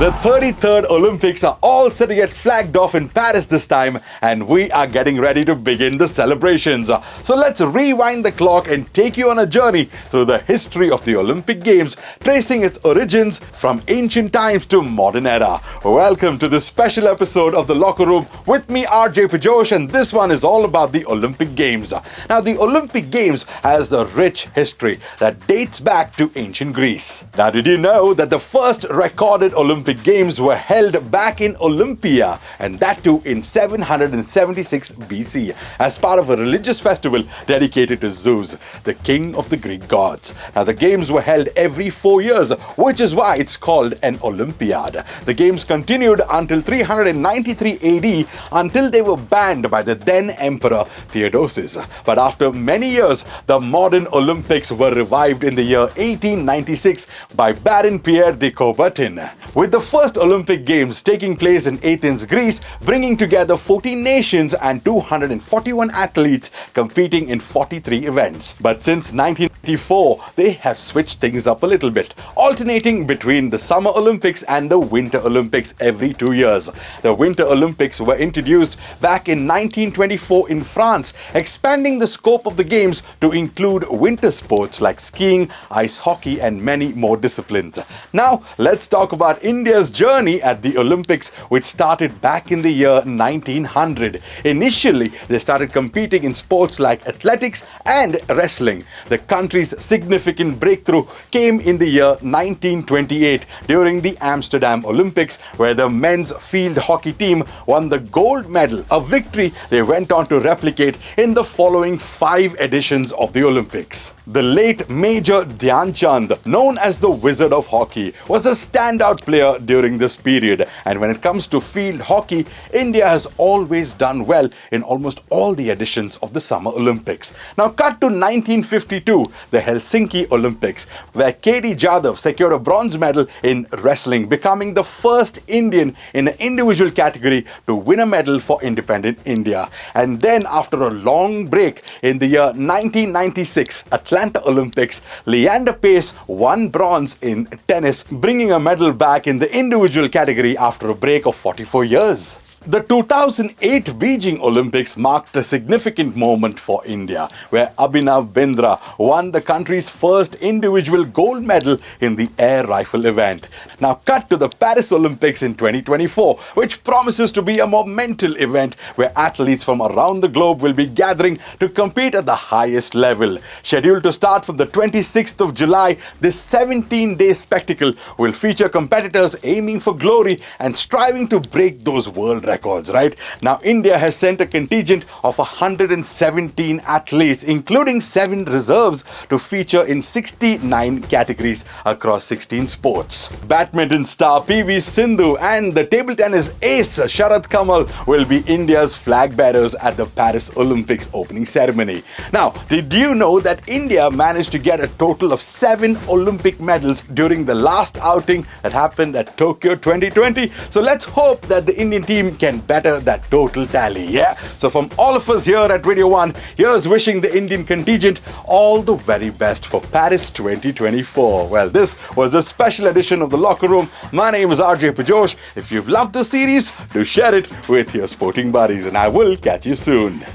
The 33rd Olympics are all set to get flagged off in Paris this time, and we are getting ready to begin the celebrations. So let's rewind the clock and take you on a journey through the history of the Olympic Games, tracing its origins from ancient times to modern era. Welcome to this special episode of The Locker Room with me, RJ Pijosh, and this one is all about the Olympic Games. Now, the Olympic Games has a rich history that dates back to ancient Greece. Now, did you know that the first recorded Olympic Games were held back in Olympia, and that too in 776 BC, as part of a religious festival dedicated to Zeus, the king of the Greek gods. Now, the Games were held every 4 years, which is why it's called an Olympiad. The Games continued until 393 AD, until they were banned by the then Emperor Theodosius. But after many years, the modern Olympics were revived in the year 1896 by Baron Pierre de Coubertin, with the first Olympic Games taking place in Athens, Greece, bringing together 14 nations and 241 athletes competing in 43 events. But since 1984, they have switched things up a little bit, alternating between the Summer Olympics and the Winter Olympics every 2 years. The Winter Olympics were introduced back in 1924 in France, expanding the scope of the Games to include winter sports like skiing, ice hockey, and many more disciplines. Now, let's talk about India's journey at the Olympics, which started back in the year 1900. Initially, they started competing in sports like athletics and wrestling. The country's significant breakthrough came in the year 1928 during the Amsterdam Olympics, where the men's field hockey team won the gold medal, a victory they went on to replicate in the following 5 editions of the Olympics. The late Major Dhyan Chand, known as the Wizard of Hockey, was a standout player during this period. And when it comes to field hockey, India has always done well in almost all the editions of the Summer Olympics. Now, cut to 1952, the Helsinki Olympics, where KD Jadhav secured a bronze medal in wrestling, becoming the first Indian in an individual category to win a medal for independent India. And then, after a long break in the year 1996, Atlanta Olympics, Leander Pace won bronze in tennis, bringing a medal back in the individual category after a break of 44 years. The 2008 Beijing Olympics marked a significant moment for India, where Abhinav Bindra won the country's first individual gold medal in the air rifle event. Now, cut to the Paris Olympics in 2024, which promises to be a monumental event where athletes from around the globe will be gathering to compete at the highest level. Scheduled to start from the 26th of July, this 17-day spectacle will feature competitors aiming for glory and striving to break those world records, right? Now, India has sent a contingent of 117 athletes, including 7 reserves, to feature in 69 categories across 16 sports. Badminton star PV Sindhu and the table tennis ace Sharad Kamal will be India's flag bearers at the Paris Olympics opening ceremony. Now, did you know that India managed to get a total of 7 Olympic medals during the last outing that happened at Tokyo 2020? So let's hope that the Indian team can better that total tally, yeah? So from all of us here at Radio 1, here's wishing the Indian contingent all the very best for Paris 2024. Well, this was a special edition of The Locker Room. My name is RJ Pijosh. If you've loved the series, do share it with your sporting buddies, and I will catch you soon.